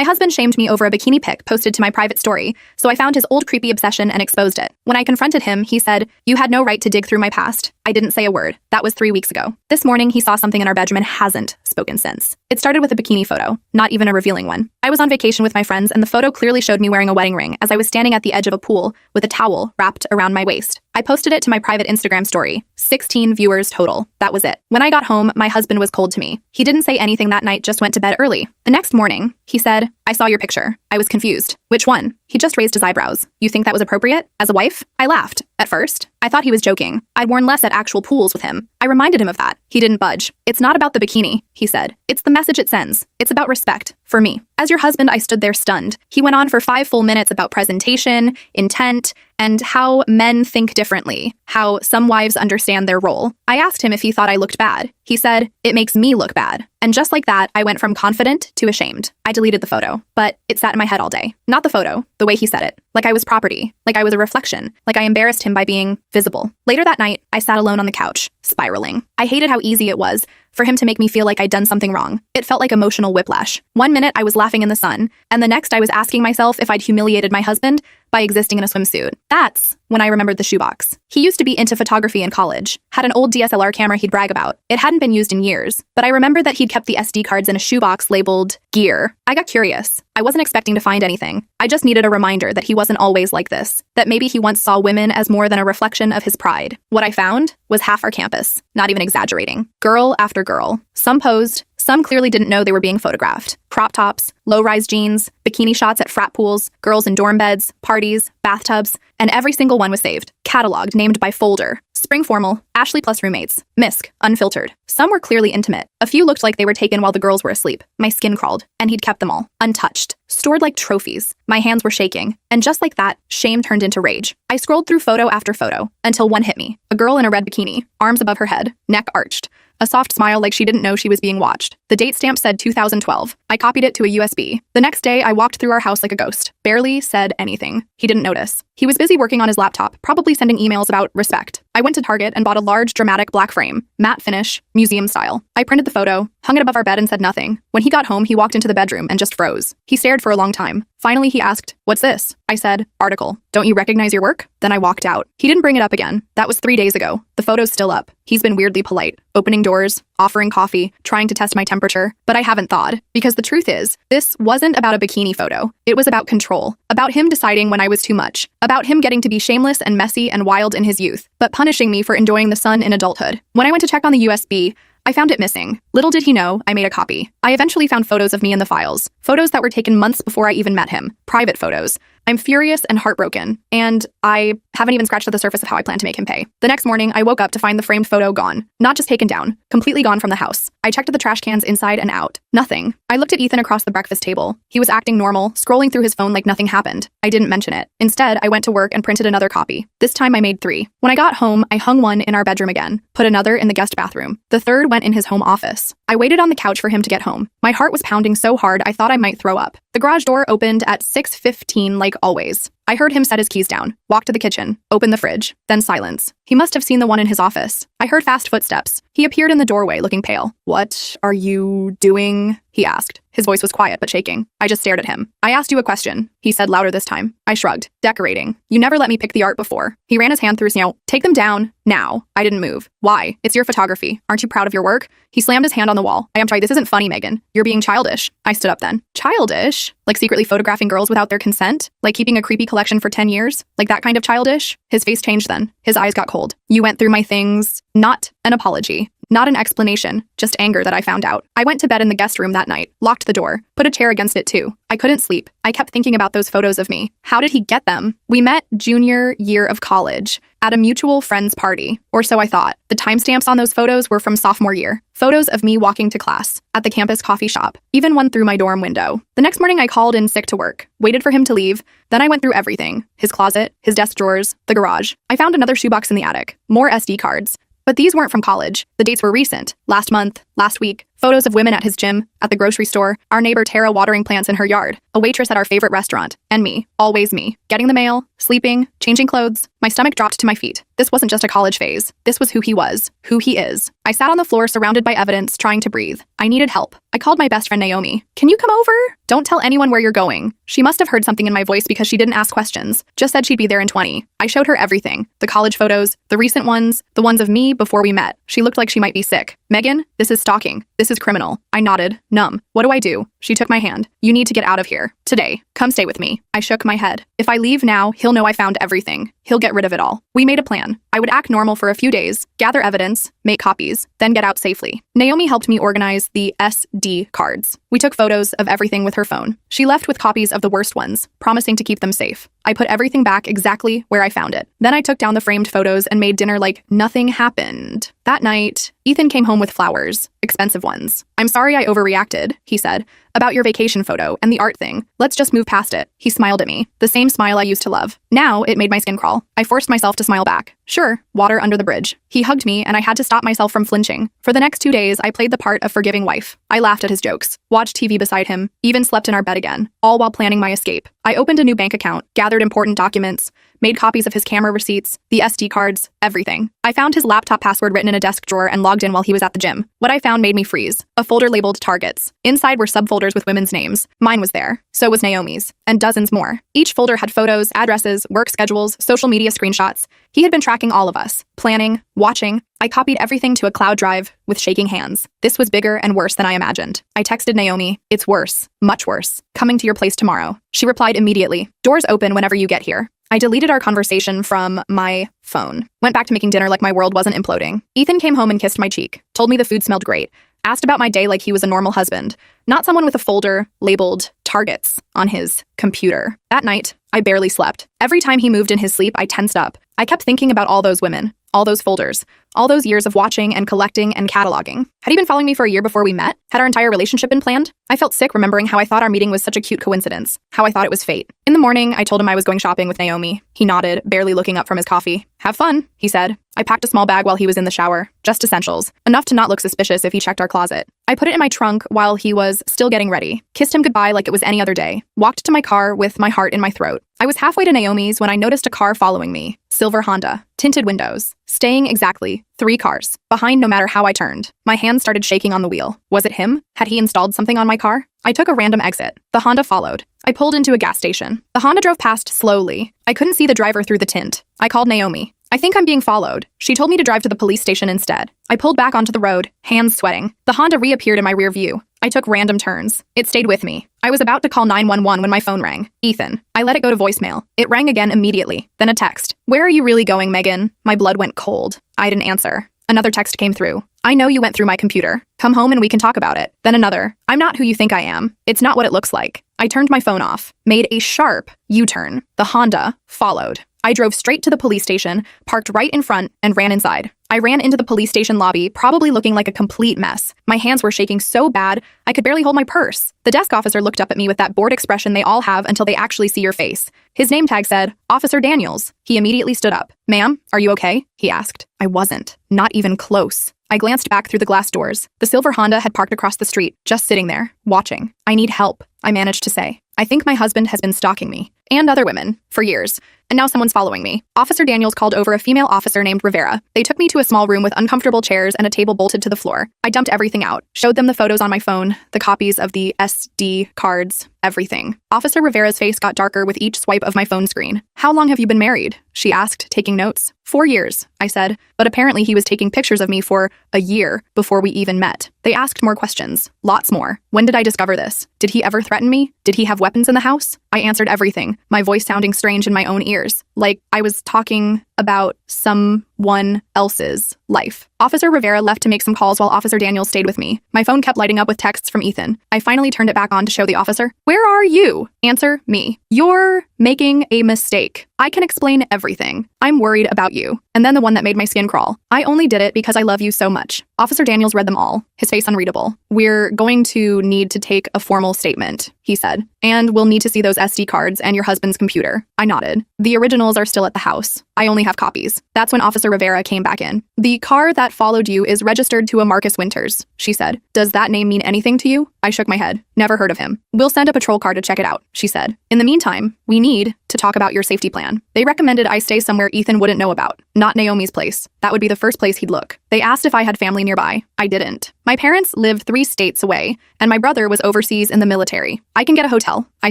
My husband shamed me over a bikini pic posted to my private story, so I found his old creepy obsession and exposed it. When I confronted him, he said, "You had no right to dig through my past." I didn't say a word. That was 3 weeks ago. This morning, he saw something in our bedroom and hasn't spoken since. It started with a bikini photo, not even a revealing one. I was on vacation with my friends, and the photo clearly showed me wearing a wedding ring as I was standing at the edge of a pool with a towel wrapped around my waist. I posted it to my private Instagram story. 16 viewers total. That was it. When I got home, my husband was cold to me. He didn't say anything that night, just went to bed early. The next morning, he said, "I saw your picture." I was confused. Which one? He just raised his eyebrows. You think that was appropriate? As a wife? I laughed. At first, I thought he was joking. I'd worn less at actual pools with him. I reminded him of that. He didn't budge. "It's not about the bikini," he said. "It's the message it sends. It's about respect. For me." As your husband, I stood there stunned. He went on for 5 full minutes about presentation, intent, and how men think differently, how some wives understand their role. I asked him if he thought I looked bad. He said, "It makes me look bad." And just like that, I went from confident to ashamed. I deleted the photo, but it sat in my head all day. Not the photo, the way he said it. Like I was property, like I was a reflection, like I embarrassed him by being visible. Later that night, I sat alone on the couch, spiraling. I hated how easy it was for him to make me feel like I'd done something wrong. It felt like emotional whiplash. 1 minute I was laughing in the sun, and the next I was asking myself if I'd humiliated my husband by existing in a swimsuit. That's when I remembered the shoebox. He used to be into photography in college, had an old DSLR camera he'd brag about. It hadn't been used in years, but I remembered that he'd kept the SD cards in a shoebox labeled gear. I got curious. I wasn't expecting to find anything. I just needed a reminder that he wasn't always like this, that maybe he once saw women as more than a reflection of his pride. What I found was half our campus, not even exaggerating. Girl after girl. Some posed, some clearly didn't know they were being photographed. Crop tops, low-rise jeans, bikini shots at frat pools, girls in dorm beds, parties, bathtubs, and every single one was saved, cataloged, named by folder. Spring formal, Ashley plus roommates, Misk, unfiltered. Some were clearly intimate. A few looked like they were taken while the girls were asleep. My skin crawled, and he'd kept them all, untouched, stored like trophies. My hands were shaking, and just like that, shame turned into rage. I scrolled through photo after photo, until one hit me. A girl in a red bikini, arms above her head, neck arched. A soft smile like she didn't know she was being watched. The date stamp said 2012. I copied it to a USB. The next day, I walked through our house like a ghost. Barely said anything. He didn't notice. He was busy working on his laptop, probably sending emails about respect. I went to Target and bought a large, dramatic black frame, matte finish, museum style. I printed the photo, hung it above our bed and said nothing. When he got home, he walked into the bedroom and just froze. He stared for a long time. Finally, he asked, "What's this?" I said, "Article. Don't you recognize your work?" Then I walked out. He didn't bring it up again. That was 3 days ago. The photo's still up. He's been weirdly polite, opening doors, offering coffee, trying to test my temperature. But I haven't thawed. Because the truth is, this wasn't about a bikini photo. It was about control. About him deciding when I was too much. About him getting to be shameless and messy and wild in his youth, but punishing me for enjoying the sun in adulthood. When I went to check on the USB, I found it missing. Little did he know, I made a copy. I eventually found photos of me in the files. Photos that were taken months before I even met him. Private photos. I'm furious and heartbroken, and I haven't even scratched at the surface of how I plan to make him pay. The next morning, I woke up to find the framed photo gone. Not just taken down, completely gone from the house. I checked the trash cans inside and out. Nothing. I looked at Ethan across the breakfast table. He was acting normal, scrolling through his phone like nothing happened. I didn't mention it. Instead, I went to work and printed another copy. This time I made 3. When I got home, I hung one in our bedroom again, put another in the guest bathroom. The third went in his home office. I waited on the couch for him to get home. My heart was pounding so hard I thought I might throw up. The garage door opened at 6:15 like always. I heard him set his keys down, walk to the kitchen, open the fridge, then silence. He must have seen the one in his office. I heard fast footsteps. He appeared in the doorway looking pale. "What are you doing?" he asked. His voice was quiet but shaking. I just stared at him. "I asked you a question," he said louder this time. I shrugged. "Decorating. You never let me pick the art before." He ran his hand through his nail. "Take them down. Now." I didn't move. "Why? It's your photography. Aren't you proud of your work?" He slammed his hand on the wall. "I am sorry, this isn't funny, Megan. You're being childish." I stood up then. Childish? Like secretly photographing girls without their consent? Like keeping a creepy collection for 10 years? Like that kind of childish? His face changed then. His eyes got cold. "You went through my things." Not an apology. Not an explanation, just anger that I found out. I went to bed in the guest room that night, locked the door, put a chair against it too. I couldn't sleep. I kept thinking about those photos of me. How did he get them? We met junior year of college at a mutual friend's party, or so I thought. The timestamps on those photos were from sophomore year. Photos of me walking to class, at the campus coffee shop, even one through my dorm window. The next morning I called in sick to work, waited for him to leave, then I went through everything. His closet, his desk drawers, the garage. I found another shoebox in the attic, more SD cards. But these weren't from college. The dates were recent. Last month, last week, Photos of women at his gym, at the grocery store, our neighbor Tara watering plants in her yard, a waitress at our favorite restaurant, and me, always me, getting the mail, sleeping, changing clothes. My stomach dropped to my feet. This wasn't just a college phase. This was who he was, who he is. I sat on the floor surrounded by evidence, trying to breathe. I needed help. I called my best friend Naomi. Can you come over? Don't tell anyone where you're going. She must have heard something in my voice because she didn't ask questions, just said she'd be there in 20. I showed her everything. The college photos, the recent ones, the ones of me before we met. She looked like she might be sick. Megan, this is stalking. This is criminal. I nodded, numb. What do I do? She took my hand. You need to get out of here. Today. Come stay with me. I shook my head. If I leave now, he'll know I found everything. He'll get rid of it all. We made a plan. I would act normal for a few days, gather evidence, make copies, then get out safely. Naomi helped me organize the SD cards. We took photos of everything with her phone. She left with copies of the worst ones, promising to keep them safe. I put everything back exactly where I found it. Then I took down the framed photos and made dinner like nothing happened. That night, Ethan came home with flowers, expensive ones. I'm sorry I overreacted, he said, about your vacation photo and the art thing. Let's just move past it. He smiled at me, the same smile I used to love. Now it made my skin crawl. I forced myself to smile back. Sure, water under the bridge. He hugged me and I had to stop myself from flinching. For the next 2 days, I played the part of forgiving wife. I laughed at his jokes, watched TV beside him, even slept in our bed again, all while planning my escape. I opened a new bank account, gathered important documents, made copies of his camera receipts, the SD cards, everything. I found his laptop password written in a desk drawer and logged in while he was at the gym. What I found made me freeze. A folder labeled targets. Inside were subfolders with women's names. Mine was there. So was Naomi's. And dozens more. Each folder had photos, addresses, work schedules, social media screenshots. He had been tracking all of us. Planning, watching. I copied everything to a cloud drive with shaking hands. This was bigger and worse than I imagined. I texted Naomi, it's worse, much worse. Coming to your place tomorrow. She replied immediately, doors open whenever you get here. I deleted our conversation from my phone. Went back to making dinner like my world wasn't imploding. Ethan came home and kissed my cheek. Told me the food smelled great. Asked about my day like he was a normal husband. Not someone with a folder labeled targets on his computer. That night, I barely slept. Every time he moved in his sleep, I tensed up. I kept thinking about all those women, all those folders, all those years of watching and collecting and cataloging. Had he been following me for a year before we met? Had our entire relationship been planned? I felt sick remembering how I thought our meeting was such a cute coincidence, how I thought it was fate. In the morning, I told him I was going shopping with Naomi. He nodded, barely looking up from his coffee. Have fun, he said. I packed a small bag while he was in the shower, just essentials, enough to not look suspicious if he checked our closet. I put it in my trunk while he was still getting ready, kissed him goodbye like it was any other day, walked to my car with my heart in my throat. I was halfway to Naomi's when I noticed a car following me. Silver Honda, tinted windows, staying exactly 3 cars, behind no matter how I turned. My hands started shaking on the wheel. Was it him? Had he installed something on my car? I took a random exit. The Honda followed. I pulled into a gas station. The Honda drove past slowly. I couldn't see the driver through the tint. I called Naomi. I think I'm being followed. She told me to drive to the police station instead. I pulled back onto the road, hands sweating. The Honda reappeared in my rear view. I took random turns. It stayed with me. I was about to call 911 when my phone rang. Ethan. I let it go to voicemail. It rang again immediately. Then a text. Where are you really going, Megan? My blood went cold. I didn't answer. Another text came through. I know you went through my computer. Come home and we can talk about it. Then another. I'm not who you think I am. It's not what it looks like. I turned my phone off, made a sharp U-turn. The Honda followed. I drove straight to the police station, parked right in front, and ran inside. I ran into the police station lobby, probably looking like a complete mess. My hands were shaking so bad, I could barely hold my purse. The desk officer looked up at me with that bored expression they all have until they actually see your face. His name tag said, Officer Daniels. He immediately stood up. Ma'am, are you okay? He asked. I wasn't. Not even close. I glanced back through the glass doors. The silver Honda had parked across the street, just sitting there, watching. I need help, I managed to say. I think my husband has been stalking me, and other women, for years. And now someone's following me. Officer Daniels called over a female officer named Rivera. They took me to a small room with uncomfortable chairs and a table bolted to the floor. I dumped everything out, showed them the photos on my phone, the copies of the SD cards, everything. Officer Rivera's face got darker with each swipe of my phone screen. How long have you been married? She asked, taking notes. 4 years, I said, but apparently he was taking pictures of me for a year before we even met. They asked more questions, lots more. When did I discover this? Did he ever threaten me? Did he have weapons in the house? I answered everything, my voice sounding strange in my own ears, like I was talking about someone else's life. Officer Rivera left to make some calls while Officer Daniels stayed with me. My phone kept lighting up with texts from Ethan. I finally turned it back on to show the officer. Where are you? Answer, me. You're making a mistake. I can explain everything. I'm worried about you. And then the one that made my skin crawl. I only did it because I love you so much. Officer Daniels read them all, his face unreadable. We're going to need to take a formal statement, he said. And we'll need to see those SD cards and your husband's computer. I nodded. The originals are still at the house. I only have copies. That's when Officer Rivera came back in. The car that that followed you is registered to a Marcus Winters, she said. Does that name mean anything to you? I shook my head. Never heard of him. We'll send a patrol car to check it out, she said. In the meantime, we need to talk about your safety plan. They recommended I stay somewhere Ethan wouldn't know about, not Naomi's place. That would be the first place he'd look. They asked if I had family nearby. I didn't. My parents lived 3 states away, and my brother was overseas in the military. I can get a hotel, I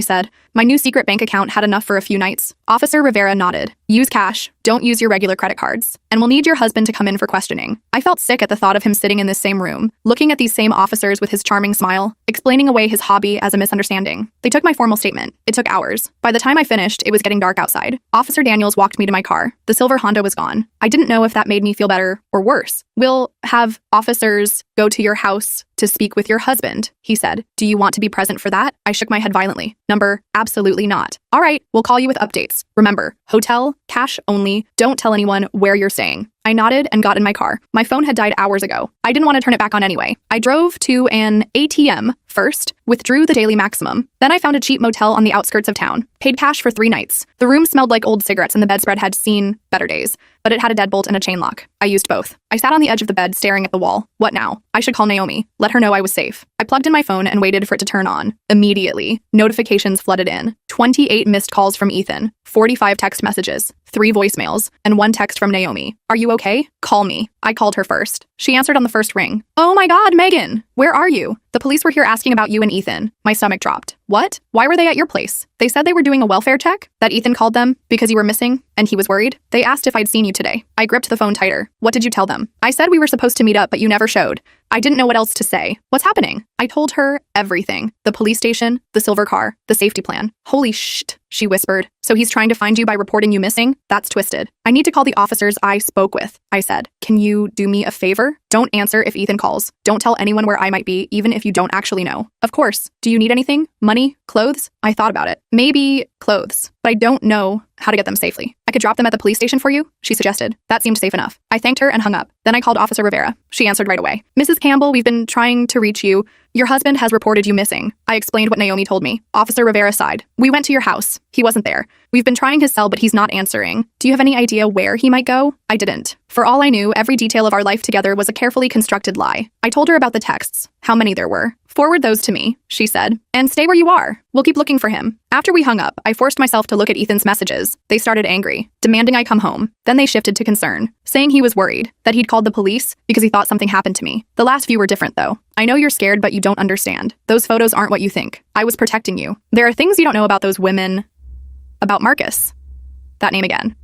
said. My new secret bank account had enough for a few nights. Officer Rivera nodded. Use cash. Don't use your regular credit cards. And we'll need your husband to come in for questioning. I felt sick at the thought of him sitting in this same room, looking at these same officers with his charming smile, explaining away his hobby as a misunderstanding. They took my formal statement. It took hours. By the time I finished, it was getting dark outside. Officer Daniels walked me to my car. The silver Honda was gone. I didn't know if that made me feel better or worse. We'll have officers go to your house to speak with your husband, he said. Do you want to be present for that? I shook my head violently. Number, absolutely not. All right, we'll call you with updates. Remember, hotel, cash only, don't tell anyone where you're staying. I nodded and got in my car. My phone had died hours ago. I didn't want to turn it back on anyway. I drove to an ATM first, withdrew the daily maximum. Then I found a cheap motel on the outskirts of town. Paid cash for 3 nights. The room smelled like old cigarettes and the bedspread had seen better days, but it had a deadbolt and a chain lock. I used both. I sat on the edge of the bed staring at the wall. What now? I should call Naomi. Let her know I was safe. I plugged in my phone and waited for it to turn on. Immediately, notifications flooded in. 28 missed calls from Ethan, 45 text messages, 3 voicemails, and 1 text from Naomi. Are you okay? Call me. I called her first. She answered on the first ring. Oh my God, Megan! Where are you? The police were here asking about you and Ethan. My stomach dropped. What? Why were they at your place? They said they were doing a welfare check? That Ethan called them because you were missing and he was worried? They asked if I'd seen you today. I gripped the phone tighter. What did you tell them? I said we were supposed to meet up, but you never showed. I didn't know what else to say. What's happening? I told her everything. The police station, the silver car, the safety plan. Holy shit, she whispered. So he's trying to find you by reporting you missing? That's twisted. I need to call the officers I spoke with, I said. Can you do me a favor? Don't answer if Ethan calls. Don't tell anyone where I might be, even if you don't actually know. Of course. Do you need anything? Money? Clothes? I thought about it. Maybe clothes, but I don't know how to get them safely. I could drop them at the police station for you, she suggested. That seemed safe enough. I thanked her and hung up. Then I called Officer Rivera. She answered right away. Mrs. Campbell, we've been trying to reach you. Your husband has reported you missing. I explained what Naomi told me. Officer Rivera sighed. We went to your house. He wasn't there. We've been trying his cell, but he's not answering. Do you have any idea where he might go? I didn't. For all I knew, every detail of our life together was a carefully constructed lie. I told her about the texts, how many there were. Forward those to me, she said, and stay where you are. We'll keep looking for him. After we hung up, I forced myself to look at Ethan's messages. They started angry, demanding I come home. Then they shifted to concern, saying he was worried, that he'd called the police because he thought something happened to me. The last few were different, though. I know you're scared, but you don't understand. Those photos aren't what you think. I was protecting you. There are things you don't know about those women. About Marcus. That name again.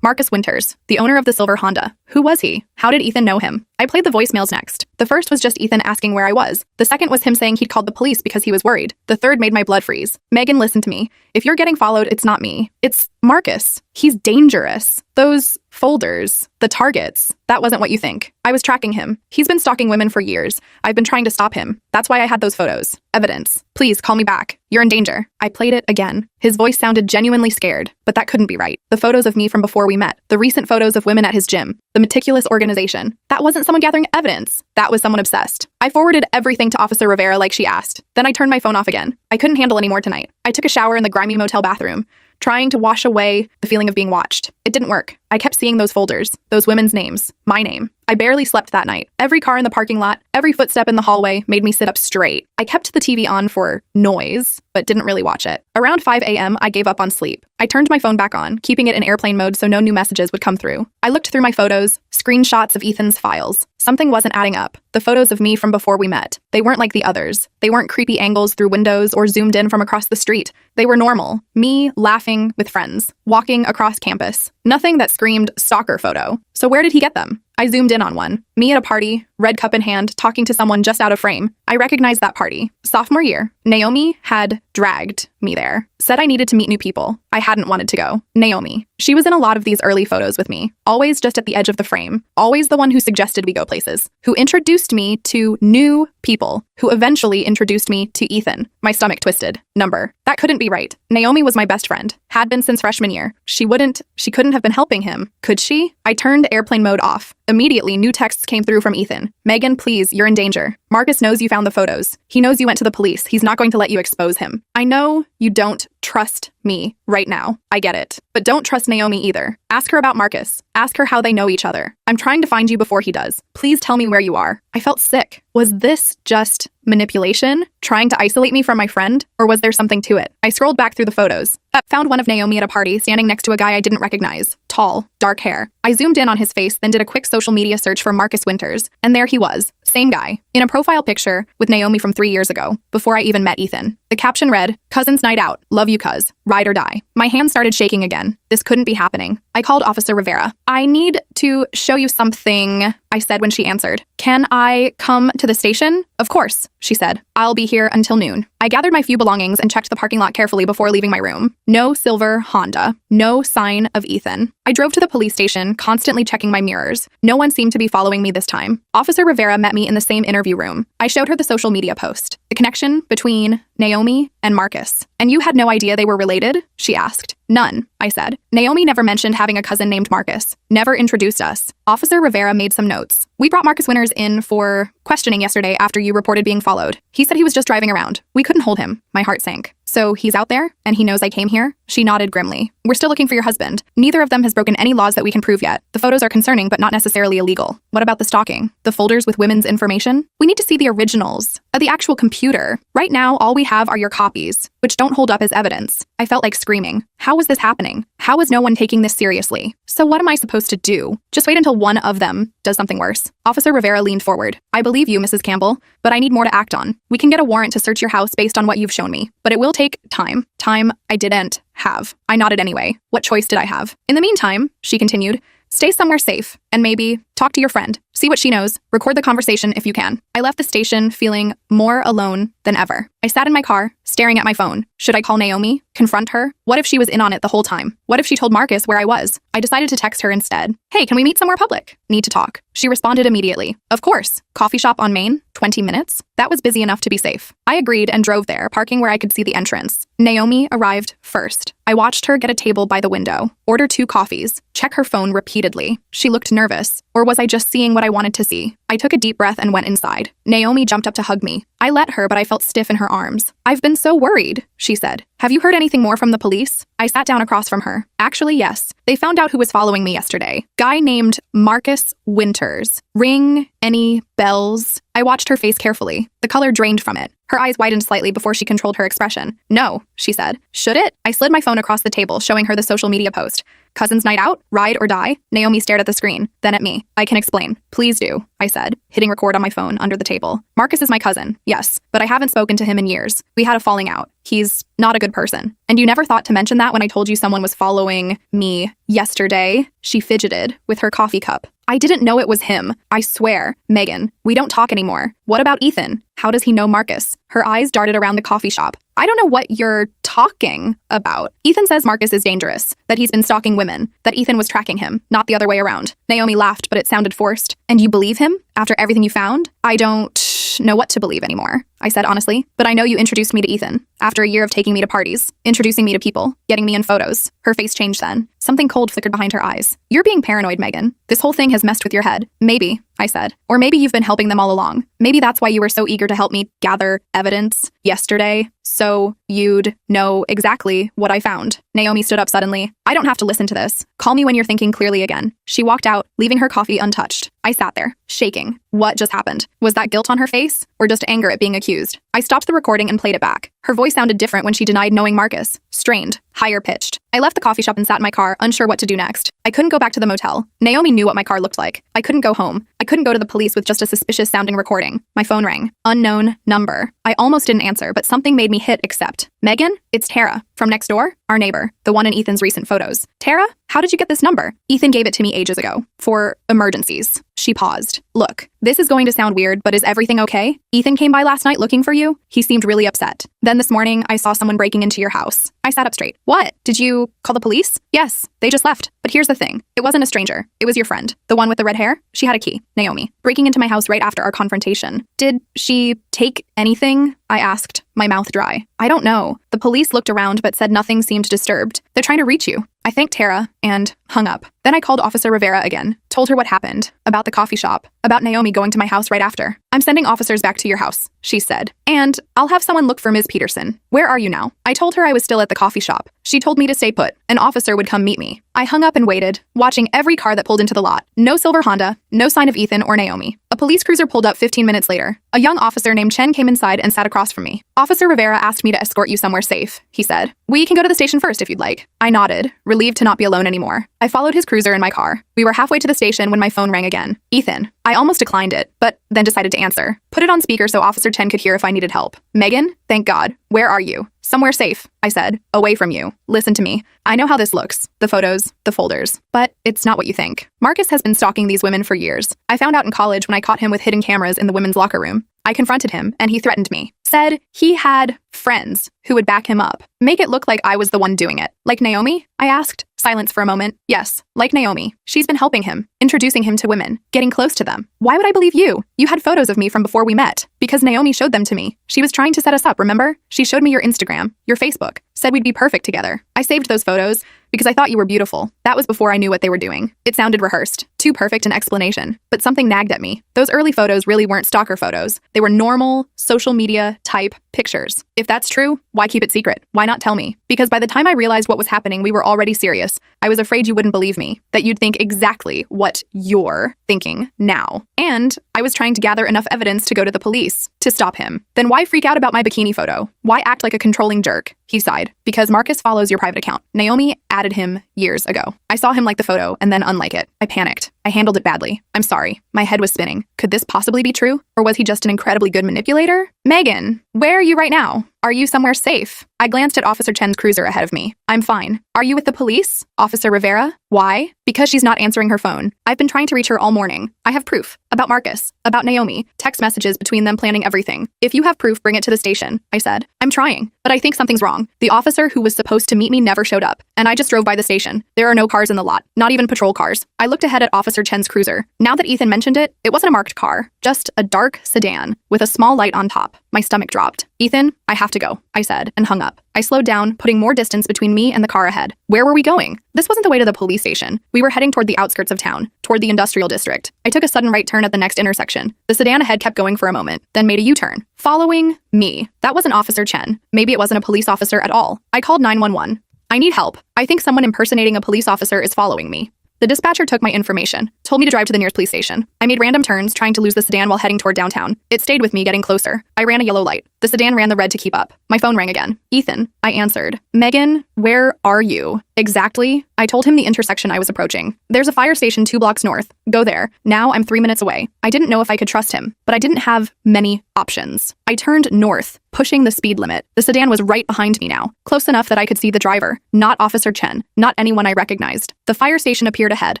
Marcus Winters, the owner of the silver Honda. Who was he? How did Ethan know him? I played the voicemails next. The first was just Ethan asking where I was. The second was him saying he'd called the police because he was worried. The third made my blood freeze. Megan, listen to me. If you're getting followed, it's not me. It's Marcus. He's dangerous. Those folders, the targets, that wasn't what you think. I was tracking him. He's been stalking women for years. I've been trying to stop him. That's why I had those photos. Evidence. Please call me back. You're in danger. I played it again. His voice sounded genuinely scared, but that couldn't be right. The photos of me from before we met, the recent photos of women at his gym, the meticulous organization. That wasn't someone gathering evidence. That was someone obsessed. I forwarded everything to Officer Rivera like she asked. Then I turned my phone off again. I couldn't handle any more tonight. I took a shower in the grimy motel bathroom, trying to wash away the feeling of being watched. It didn't work. I kept seeing those folders, those women's names, my name. I barely slept that night. Every car in the parking lot, every footstep in the hallway made me sit up straight. I kept the TV on for noise, but didn't really watch it. Around 5 a.m., I gave up on sleep. I turned my phone back on, keeping it in airplane mode so no new messages would come through. I looked through my photos, screenshots of Ethan's files. Something wasn't adding up. The photos of me from before we met. They weren't like the others. They weren't creepy angles through windows or zoomed in from across the street. They were normal. Me laughing with friends, walking across campus. Nothing that screamed stalker photo. So where did he get them? I zoomed in on one. Me at a party, red cup in hand, talking to someone just out of frame. I recognized that party. Sophomore year. Naomi had dragged me there. Said I needed to meet new people. I hadn't wanted to go. Naomi. She was in a lot of these early photos with me. Always just at the edge of the frame. Always the one who suggested we go places. Who introduced me to new people. Who eventually introduced me to Ethan. My stomach twisted. Number. That couldn't be right. Naomi was my best friend. Had been since freshman year. She couldn't have been helping him. Could she? I turned airplane mode off. Immediately, new texts came through from Ethan. Megan, please, you're in danger. Marcus knows you found the photos. He knows you went to the police. He's not going to let you expose him. I know you don't trust me right now. I get it. But don't trust Naomi either. Ask her about Marcus. Ask her how they know each other. I'm trying to find you before he does. Please tell me where you are. I felt sick. Was this just manipulation? Trying to isolate me from my friend? Or was there something to it? I scrolled back through the photos. Found one of Naomi at a party standing next to a guy I didn't recognize. Tall, dark hair. I zoomed in on his face, then did a quick social media search for Marcus Winters. And there he was. Same guy. In a profile picture with Naomi from 3 years ago, before I even met Ethan. The caption read, "Cousin's night out. Love you, cuz. Ride or die." My hand started shaking again. This couldn't be happening. I called Officer Rivera. "I need to show you something," I said when she answered. "Can I come to the station?" "Of course," she said. "I'll be here until noon." I gathered my few belongings and checked the parking lot carefully before leaving my room. No silver Honda. No sign of Ethan. I drove to the police station, constantly checking my mirrors. No one seemed to be following me this time. Officer Rivera met me in the same interview room. I showed her the social media post. The connection between Naomi and Marcus. "And you had no idea they were related?" she asked. "None," I said. "Naomi never mentioned having a cousin named Marcus. Never introduced us." Officer Rivera made some notes. "We brought Marcus Winters in for questioning yesterday after you reported being followed. He said he was just driving around. We couldn't hold him." My heart sank. "So he's out there, and he knows I came here?" She nodded grimly. "We're still looking for your husband. Neither of them has broken any laws that we can prove yet. The photos are concerning, but not necessarily illegal." "What about the stalking? The folders with women's information?" "We need to see the originals of the actual computer. Right now, all we have are your copies, which don't hold up as evidence." I felt like screaming. How was this happening? How was no one taking this seriously? So what am I supposed to do? Just wait until one of them does something worse. Officer Rivera leaned forward. "I believe you, Mrs. Campbell, but I need more to act on. We can get a warrant to search your house based on what you've shown me, but it will take time. Time I didn't have." I nodded anyway. What choice did I have? "In the meantime," she continued, "stay somewhere safe, and maybe talk to your friend. See what she knows. Record the conversation if you can." I left the station feeling more alone than ever. I sat in my car, staring at my phone. Should I call Naomi? Confront her? What if she was in on it the whole time? What if she told Marcus where I was? I decided to text her instead. "Hey, can we meet somewhere public? Need to talk." She responded immediately. "Of course. Coffee shop on Main? 20 minutes?" That was busy enough to be safe. I agreed and drove there, parking where I could see the entrance. Naomi arrived first. I watched her get a table by the window, order 2 coffees, check her phone repeatedly. She looked nervous. Or was I just seeing what I wanted to see? I took a deep breath and went inside. Naomi jumped up to hug me. I let her, but I felt stiff in her arms. "I've been so worried," she said. "Have you heard anything more from the police?" I sat down across from her. "Actually, yes. They found out who was following me yesterday. Guy named Marcus Winters. Ring any bells?" I watched her face carefully. The color drained from it. Her eyes widened slightly before she controlled her expression. "No," she said. "Should it?" I slid my phone across the table, showing her the social media post. "Cousin's night out? Ride or die?" Naomi stared at the screen, then at me. "I can explain." "Please do," I said, hitting record on my phone under the table. "Marcus is my cousin, yes, but I haven't spoken to him in years. We had a falling out. He's not a good person. And you never thought to mention that when I told you someone was following me yesterday?" She fidgeted with her coffee cup. "I didn't know it was him. I swear. Megan, we don't talk anymore. What about Ethan? How does he know Marcus?" Her eyes darted around the coffee shop. "I don't know what you're talking about." "Ethan says Marcus is dangerous, that he's been stalking women, that Ethan was tracking him, not the other way around." Naomi laughed, but it sounded forced. "And you believe him? After everything you found?" "I don't know what to believe anymore," I said honestly. "But I know you introduced me to Ethan. After a year of taking me to parties, introducing me to people, getting me in photos." Her face changed then. Something cold flickered behind her eyes. "You're being paranoid, Megan. This whole thing has messed with your head." "Maybe," I said. "Or maybe you've been helping them all along. Maybe that's why you were so eager to help me gather evidence yesterday, so you'd know exactly what I found." Naomi stood up suddenly. "I don't have to listen to this. Call me when you're thinking clearly again." She walked out, leaving her coffee untouched. I sat there, shaking. What just happened? Was that guilt on her face? Or just anger at being accused? I stopped the recording and played it back. Her voice sounded different when she denied knowing Marcus. Strained, higher pitched. I left the coffee shop and sat in my car, unsure what to do next. I couldn't go back to the motel. Naomi knew what my car looked like. I couldn't go home. I couldn't go to the police with just a suspicious-sounding recording. My phone rang. Unknown number. I almost didn't answer, but something made me hit accept. "Megan, it's Tara. From next door? Our neighbor. The one in Ethan's recent photos." "Tara? How did you get this number?" "Ethan gave it to me ages ago. For emergencies." She paused. "Look, this is going to sound weird, but is everything okay? Ethan came by last night looking for you. He seemed really upset. Then this morning, I saw someone breaking into your house." I sat up straight. "What? Did you call the police?" "Yes, they just left. But here's the thing. It wasn't a stranger. It was your friend. The one with the red hair. She had a key. Naomi. Breaking into my house right after our confrontation." "Did she take anything?" I asked, my mouth dry. "I don't know. The police looked around but said nothing seemed disturbed. They're trying to reach you." I thanked Tara and hung up. Then I called Officer Rivera again, told her what happened, about the coffee shop, about Naomi going to my house right after. I'm sending officers back to your house, she said. And I'll have someone look for Ms. Peterson. Where are you now? I told her I was still at the coffee shop. She told me to stay put. An officer would come meet me. I hung up and waited, watching every car that pulled into the lot. No silver Honda, no sign of Ethan or Naomi. A police cruiser pulled up 15 minutes later. A young officer named Chen came inside and sat across from me. Officer Rivera asked me to escort you somewhere safe, he said. We can go to the station first if you'd like. I nodded, relieved to not be alone anymore. I followed his cruiser in my car. We were halfway to the station when my phone rang again. Ethan. I almost declined it, but then decided to answer. Put it on speaker so Officer Chen could hear if I needed help. Megan? Thank God. Where are you? Somewhere safe, I said. Away from you. Listen to me. I know how this looks. The photos, the folders. But it's not what you think. Marcus has been stalking these women for years. I found out in college when I caught him with hidden cameras in the women's locker room. I confronted him, and he threatened me. Said he had friends who would back him up. Make it look like I was the one doing it. Like Naomi? I asked. Silence for a moment. Yes, like Naomi. She's been helping him, introducing him to women, getting close to them. Why would I believe you? You had photos of me from before we met. Because Naomi showed them to me. She was trying to set us up, remember? She showed me your Instagram, your Facebook, said we'd be perfect together. I saved those photos because I thought you were beautiful. That was before I knew what they were doing. It sounded rehearsed, too perfect an explanation, but something nagged at me. Those early photos really weren't stalker photos. They were normal, social media type pictures. If that's true, why keep it secret? Why not tell me? Because by the time I realized what was happening, we were already serious. I was afraid you wouldn't believe me, that you'd think exactly what you're thinking now. And I was trying to gather enough evidence to go to the police to stop him. Then why freak out about my bikini photo? Why act like a controlling jerk? He sighed. Because Marcus follows your private account. Naomi added him years ago. I saw him like the photo and then unlike it. I panicked. I handled it badly. I'm sorry. My head was spinning. Could this possibly be true? Or was he just an incredibly good manipulator? Megan, where are you right now? Are you somewhere safe? I glanced at Officer Chen's cruiser ahead of me. I'm fine. Are you with the police? Officer Rivera? Why? Because she's not answering her phone. I've been trying to reach her all morning. I have proof. About Marcus. About Naomi. Text messages between them planning everything. If you have proof, bring it to the station, I said. I'm trying, but I think something's wrong. The officer who was supposed to meet me never showed up, and I just drove by the station. There are no cars in the lot, not even patrol cars. I looked ahead at Officer Chen's cruiser. Now that Ethan mentioned it, it wasn't a marked car, just a dark sedan with a small light on top. My stomach dropped. Ethan, I have to go, I said, and hung up. I slowed down, putting more distance between me and the car ahead. Where were we going? This wasn't the way to the police station. We were heading toward the outskirts of town, toward the industrial district. I took a sudden right turn at the next intersection. The sedan ahead kept going for a moment, then made a U-turn, following me. That wasn't Officer Chen. Maybe it wasn't a police officer at all. I called 911. I need help. I think someone impersonating a police officer is following me. The dispatcher took my information, told me to drive to the nearest police station. I made random turns, trying to lose the sedan while heading toward downtown. It stayed with me, getting closer. I ran a yellow light. The sedan ran the red to keep up. My phone rang again. Ethan, I answered. Megan, where are you? Exactly. I told him the intersection I was approaching. There's a fire station 2 blocks north. Go there. Now I'm 3 minutes away. I didn't know if I could trust him, but I didn't have many options. I turned north, pushing the speed limit. The sedan was right behind me now, close enough that I could see the driver, not Officer Chen, not anyone I recognized. The fire station appeared ahead.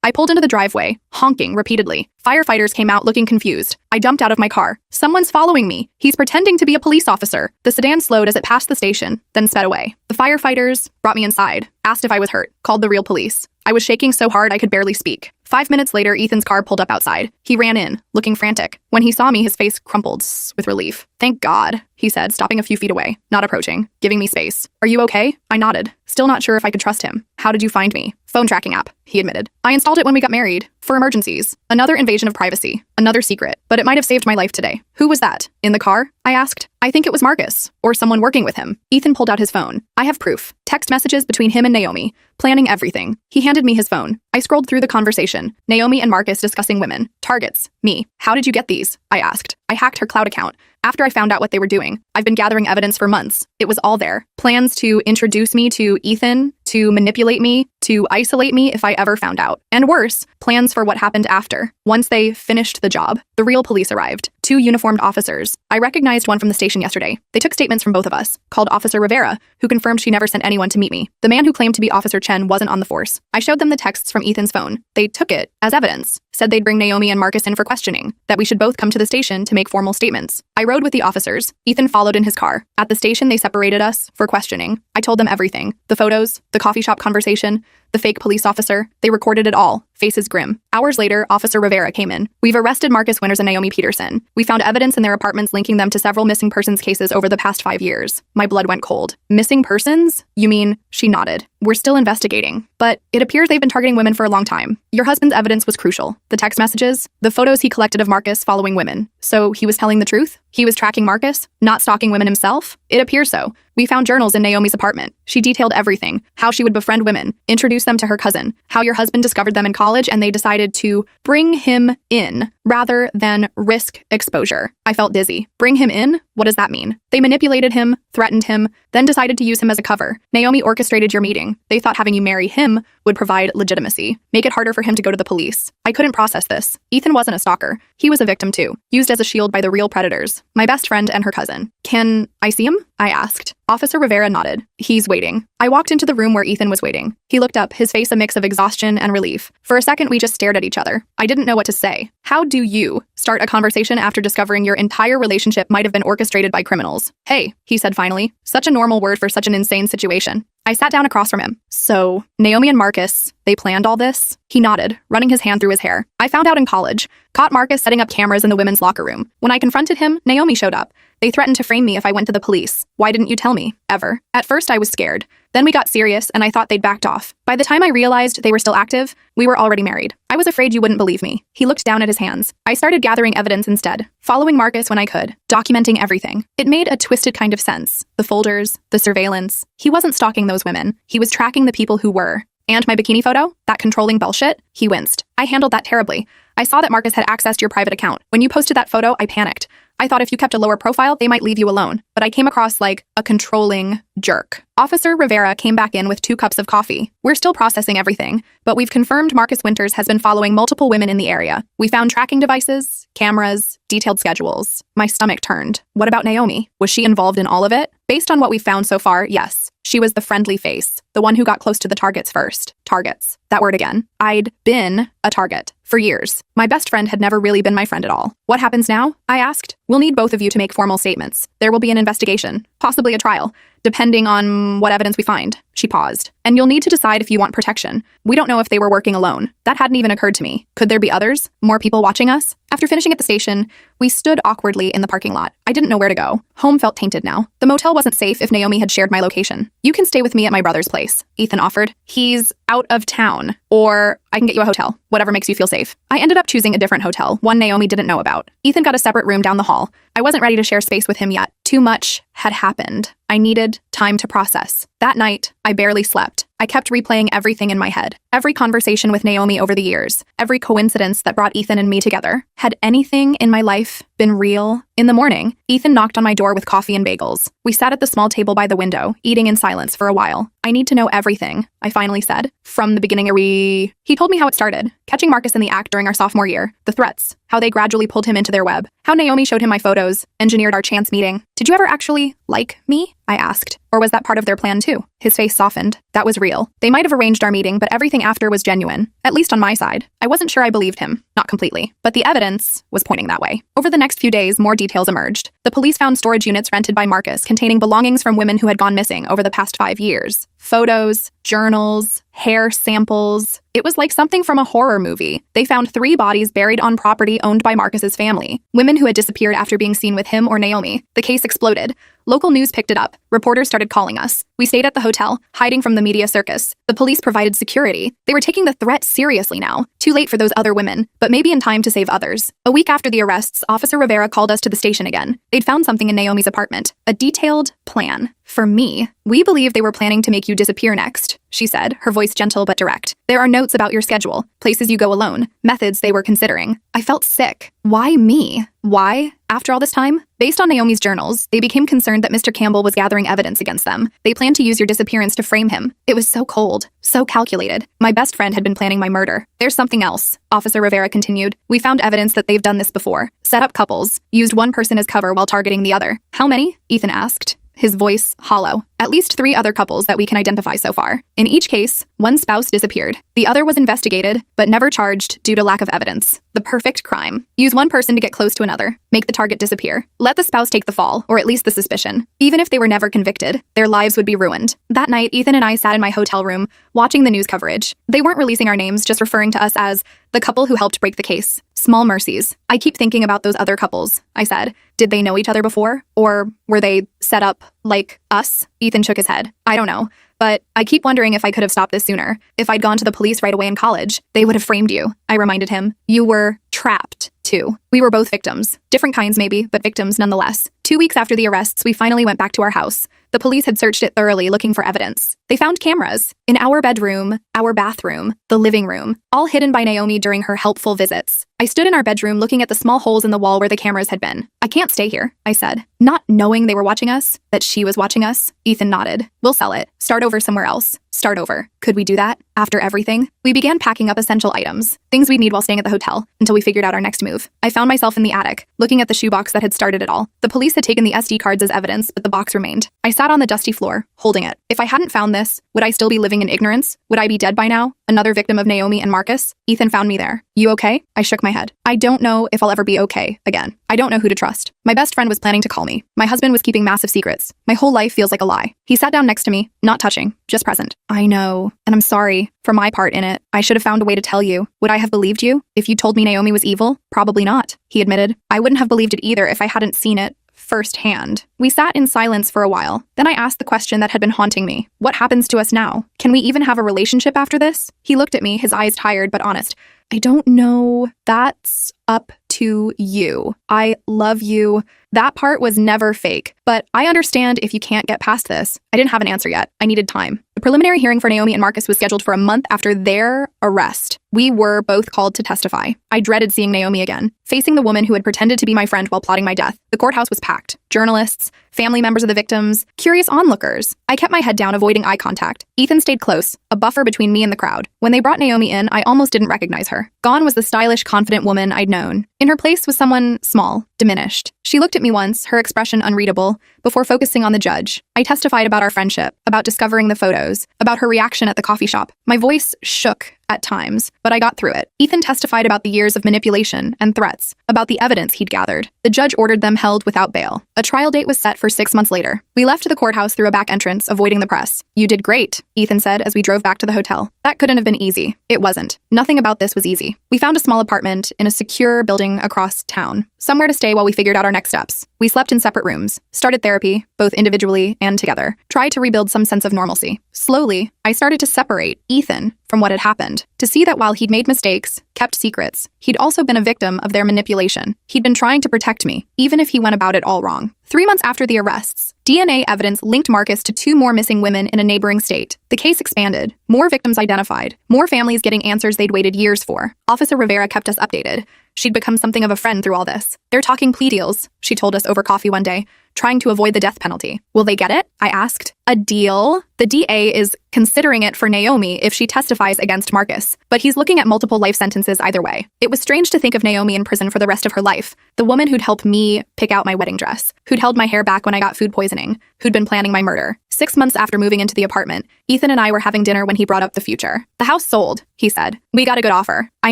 I pulled into the driveway, honking repeatedly. Firefighters came out looking confused. I jumped out of my car. Someone's following me. He's pretending to be a police officer. The sedan slowed as it passed the station, then sped away. The firefighters brought me inside, asked if I was hurt, called the real police. I was shaking so hard I could barely speak. 5 minutes later, Ethan's car pulled up outside. He ran in, looking frantic. When he saw me, his face crumpled with relief. Thank God, he said, stopping a few feet away, not approaching, giving me space. Are you okay? I nodded, still not sure if I could trust him. How did you find me? Phone tracking app, he admitted. I installed it when we got married, for emergencies. Another invasion of privacy, another secret, but it might have saved my life today. Who was that? In the car? I asked. I think it was Marcus, or someone working with him. Ethan pulled out his phone. I have proof. Text messages between him and Naomi, planning everything. He handed me his phone. I scrolled through the conversation. Naomi and Marcus discussing women. Targets. Me. How did you get these? I asked. I hacked her cloud account. After I found out what they were doing, I've been gathering evidence for months. It was all there. Plans to introduce me to Ethan, to manipulate me, to isolate me if I ever found out. And worse, plans for what happened after. Once they finished the job, the real police arrived. 2 uniformed officers. I recognized one from the station yesterday. They took statements from both of us, called Officer Rivera, who confirmed she never sent anyone to meet me. The man who claimed to be Officer Chen wasn't on the force. I showed them the texts from Ethan's phone. They took it as evidence, said they'd bring Naomi and Marcus in for questioning, that we should both come to the station to make formal statements. I rode with the officers. Ethan followed in his car. At the station, they separated us for questioning. I told them everything. The photos, the coffee shop conversation, the fake police officer. They recorded it all, faces grim. Hours later, Officer Rivera came in. We've arrested Marcus Winters and Naomi Peterson. We found evidence in their apartments linking them to several missing persons cases over the past 5 years. My blood went cold. Missing persons? You mean? She nodded. We're still investigating, but it appears they've been targeting women for a long time. Your husband's evidence was crucial. The text messages, the photos he collected of Marcus following women. So he was telling the truth? He was tracking Marcus, not stalking women himself? It appears so. We found journals in Naomi's apartment. She detailed everything, how she would befriend women, introduce them to her cousin, how your husband discovered them in college and they decided to bring him in rather than risk exposure. I felt dizzy. Bring him in? What does that mean? They manipulated him, threatened him, then decided to use him as a cover. Naomi orchestrated your meeting. They thought having you marry him would provide legitimacy, make it harder for him to go to the police. I couldn't process this. Ethan wasn't a stalker. He was a victim too, used as a shield by the real predators, my best friend and her cousin. Can I see him? I asked. Officer Rivera nodded. He's waiting. I walked into the room where Ethan was waiting. He looked up, his face a mix of exhaustion and relief. For a second, we just stared at each other. I didn't know what to say. How do you start a conversation after discovering your entire relationship might have been orchestrated by criminals? Hey, he said finally. Such a normal word for such an insane situation. I sat down across from him. So, Naomi and Marcus, they planned all this? He nodded, running his hand through his hair. I found out in college. Caught Marcus setting up cameras in the women's locker room. When I confronted him, Naomi showed up. They threatened to frame me if I went to the police. Why didn't you tell me? Ever. At first, I was scared. Then we got serious, and I thought they'd backed off. By the time I realized they were still active, we were already married. I was afraid you wouldn't believe me. He looked down at his hands. I started gathering evidence instead, following Marcus when I could, documenting everything. It made a twisted kind of sense. The folders, the surveillance. He wasn't stalking those women. He was tracking the people who were. And my bikini photo? That controlling bullshit? He winced. I handled that terribly. I saw that Marcus had accessed your private account. When you posted that photo, I panicked. I thought if you kept a lower profile, they might leave you alone. But I came across like a controlling jerk. Officer Rivera came back in with 2 cups of coffee. We're still processing everything, but we've confirmed Marcus Winters has been following multiple women in the area. We found tracking devices, cameras, detailed schedules. My stomach turned. What about Naomi? Was she involved in all of it? Based on what we've found so far, yes. She was the friendly face, the one who got close to the targets first. Targets. That word again. I'd been a target for years. My best friend had never really been my friend at all. What happens now? I asked. We'll need both of you to make formal statements. There will be an investigation, possibly a trial, depending on what evidence we find. She paused. And you'll need to decide if you want protection. We don't know if they were working alone. That hadn't even occurred to me. Could there be others? More people watching us? After finishing at the station, we stood awkwardly in the parking lot. I didn't know where to go. Home felt tainted now. The motel wasn't safe if Naomi had shared my location. You can stay with me at my brother's place, Ethan offered. He's out of town. Or I can get you a hotel, whatever makes you feel safe. I ended up choosing a different hotel, one Naomi didn't know about. Ethan got a separate room down the hall. I wasn't ready to share space with him yet. Too much had happened. I needed time to process. That night, I barely slept. I kept replaying everything in my head. Every conversation with Naomi over the years. Every coincidence that brought Ethan and me together. Had anything in my life been real? In the morning, Ethan knocked on my door with coffee and bagels. We sat at the small table by the window, eating in silence for a while. I need to know everything, I finally said. From the beginning, He told me how it started. Catching Marcus in the act during our sophomore year. The threats. How they gradually pulled him into their web. How Naomi showed him my photos. Engineered our chance meeting. Did you ever actually like me? I asked. Or was that part of their plan too? His face softened. That was real. They might have arranged our meeting, but everything after was genuine. At least on my side. I wasn't sure I believed him. Not completely. But the evidence was pointing that way. Over the next few days, more details emerged. The police found storage units rented by Marcus containing belongings from women who had gone missing over the past 5 years. Photos, journals, hair samples. It was like something from a horror movie. They found 3 bodies buried on property owned by Marcus's family. Women who had disappeared after being seen with him or Naomi. The case exploded. Local news picked it up. Reporters started calling us. We stayed at the hotel, hiding from the media circus. The police provided security. They were taking the threat seriously now. Too late for those other women, but maybe in time to save others. A week after the arrests, Officer Rivera called us to the station again. They'd found something in Naomi's apartment. A detailed plan. For me, we believe they were planning to make you disappear next, she said, her voice gentle but direct. There are notes about your schedule, places you go alone, methods they were considering. I felt sick. Why me? Why? After all this time? Based on Naomi's journals, they became concerned that Mr. Campbell was gathering evidence against them. They planned to use your disappearance to frame him. It was so cold, so calculated. My best friend had been planning my murder. There's something else, Officer Rivera continued. We found evidence that they've done this before. Set up couples, used one person as cover while targeting the other. How many? Ethan asked, his voice hollow. At least 3 other couples that we can identify so far. In each case, one spouse disappeared. The other was investigated, but never charged due to lack of evidence. The perfect crime. Use one person to get close to another. Make the target disappear. Let the spouse take the fall, or at least the suspicion. Even if they were never convicted, their lives would be ruined. That night, Ethan and I sat in my hotel room, watching the news coverage. They weren't releasing our names, just referring to us as the couple who helped break the case. Small mercies. I keep thinking about those other couples, I said. Did they know each other before? Or were they set up like us? Ethan shook his head. I don't know. But I keep wondering if I could have stopped this sooner. If I'd gone to the police right away in college, they would have framed you. I reminded him. You were trapped, too. We were both victims. Different kinds maybe, but victims nonetheless. 2 weeks after the arrests, we finally went back to our house. The police had searched it thoroughly, looking for evidence. They found cameras in our bedroom, our bathroom, the living room, all hidden by Naomi during her helpful visits. I stood in our bedroom looking at the small holes in the wall where the cameras had been. I can't stay here, I said. Not knowing they were watching us, that she was watching us. Ethan nodded. We'll sell it. Start over somewhere else. Start over. Could we do that? After everything? We began packing up essential items, things we'd need while staying at the hotel, until we figured out our next move. I found myself in the attic, looking at the shoebox that had started it all. The police had taken the SD cards as evidence, but the box remained. I sat on the dusty floor, holding it. If I hadn't found this, would I still be living in ignorance? Would I be dead by now? Another victim of Naomi and Marcus? Ethan found me there. You okay? I shook my head. I don't know if I'll ever be okay again. I don't know who to trust. My best friend was planning to call me. My husband was keeping massive secrets. My whole life feels like a lie. He sat down next to me, not touching, just present. I know, and I'm sorry for my part in it. I should have found a way to tell you. Would I have believed you? If you told me Naomi was evil? Probably not, he admitted. I wouldn't have believed it either if I hadn't seen it firsthand. We sat in silence for a while. Then I asked the question that had been haunting me. What happens to us now? Can we even have a relationship after this? He looked at me, his eyes tired but honest. I don't know. That's up to you. I love you. That part was never fake, but I understand if you can't get past this. I didn't have an answer yet. I needed time. The preliminary hearing for Naomi and Marcus was scheduled for a month after their arrest. We were both called to testify. I dreaded seeing Naomi again, facing the woman who had pretended to be my friend while plotting my death. The courthouse was packed. Journalists, family members of the victims, curious onlookers. I kept my head down, avoiding eye contact. Ethan stayed close, a buffer between me and the crowd. When they brought Naomi in, I almost didn't recognize her. Gone was the stylish, confident woman I'd known. In her place was someone small, diminished. She looked at me once, her expression unreadable, before focusing on the judge. I testified about our friendship, about discovering the photos, about her reaction at the coffee shop. My voice shook at times, but I got through it. Ethan testified about the years of manipulation and threats, about the evidence he'd gathered. The judge ordered them held without bail. A trial date was set for 6 months later. We left the courthouse through a back entrance, avoiding the press. You did great, Ethan said as we drove back to the hotel. That couldn't have been easy. It wasn't. Nothing about this was easy. We found a small apartment in a secure building across town, somewhere to stay while we figured out our next steps. We slept in separate rooms, started therapy, both individually and together, tried to rebuild some sense of normalcy. Slowly, I started to separate Ethan from what had happened, to see that while he'd made mistakes, kept secrets, he'd also been a victim of their manipulation. He'd been trying to protect me, even if he went about it all wrong. 3 months after the arrests, DNA evidence linked Marcus to 2 more missing women in a neighboring state. The case expanded, more victims identified, more families getting answers they'd waited years for. Officer Rivera kept us updated. She'd become something of a friend through all this. They're talking plea deals, she told us over coffee one day, trying to avoid the death penalty. Will they get it? I asked. A deal? The DA is considering it for Naomi if she testifies against Marcus, but he's looking at multiple life sentences either way. It was strange to think of Naomi in prison for the rest of her life, the woman who'd helped me pick out my wedding dress, who'd held my hair back when I got food poisoning, who'd been planning my murder. 6 months after moving into the apartment, Ethan and I were having dinner when he brought up the future. The house sold, he said. We got a good offer. I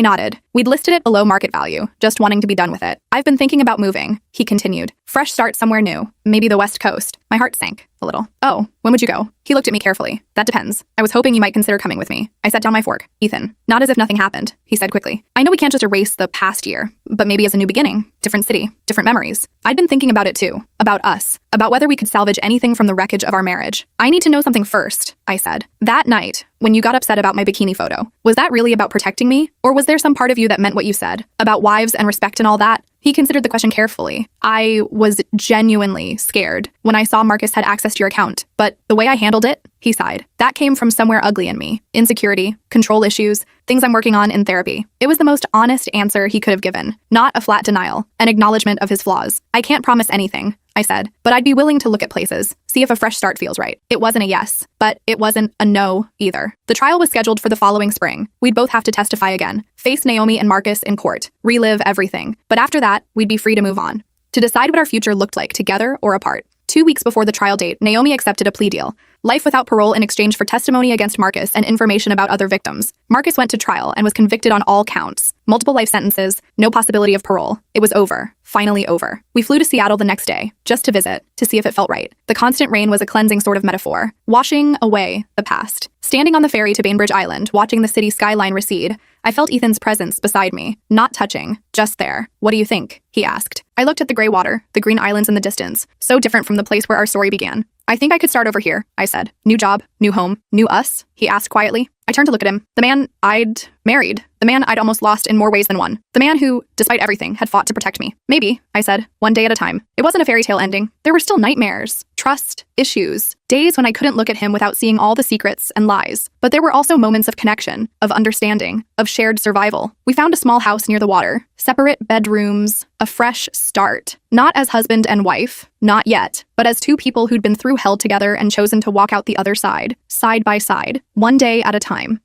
nodded. We'd listed it below market value, just wanting to be done with it. I've been thinking about moving, he continued. Fresh start somewhere new, maybe the West Coast. My heart sank a little. Oh, when would you go? He looked at me carefully. That depends. I was hoping you might consider coming with me. I set down my fork. Ethan, not as if nothing happened, he said quickly. I know we can't just erase the past year, but maybe as a new beginning, different city, different memories. I'd been thinking about it too, about us, about whether we could salvage anything from the wreckage of our marriage. I need to know something first, I said. That night, when you got upset about my bikini photo, was that really about protecting me? Or was there some part of you that meant what you said, about wives and respect and all that? He considered the question carefully. I was genuinely scared when I saw Marcus had access to your account, but the way I handled it, he sighed. That came from somewhere ugly in me. Insecurity, control issues, things I'm working on in therapy. It was the most honest answer he could have given, not a flat denial, an acknowledgement of his flaws. I can't promise anything, I said, but I'd be willing to look at places, see if a fresh start feels right. It wasn't a yes, but it wasn't a no either. The trial was scheduled for the following spring. We'd both have to testify again, face Naomi and Marcus in court, relive everything. But after that, we'd be free to move on, to decide what our future looked like together or apart. 2 weeks before the trial date, Naomi accepted a plea deal. Life without parole in exchange for testimony against Marcus and information about other victims. Marcus went to trial and was convicted on all counts. Multiple life sentences, no possibility of parole. It was over. Finally over. We flew to Seattle the next day, just to visit, to see if it felt right. The constant rain was a cleansing sort of metaphor, washing away the past. Standing on the ferry to Bainbridge Island, watching the city skyline recede, I felt Ethan's presence beside me, not touching, just there. What do you think? He asked. I looked at the gray water, the green islands in the distance, so different from the place where our story began. I think I could start over here, I said. New job, new home, new us, he asked quietly. I turned to look at him. The man I'd married. The man I'd almost lost in more ways than one. The man who, despite everything, had fought to protect me. Maybe, I said, one day at a time. It wasn't a fairy tale ending. There were still nightmares, trust, issues, days when I couldn't look at him without seeing all the secrets and lies. But there were also moments of connection, of understanding, of shared survival. We found a small house near the water, separate bedrooms, a fresh start. Not as husband and wife, not yet, but as two people who'd been through hell together and chosen to walk out the other side by side, one day at a time.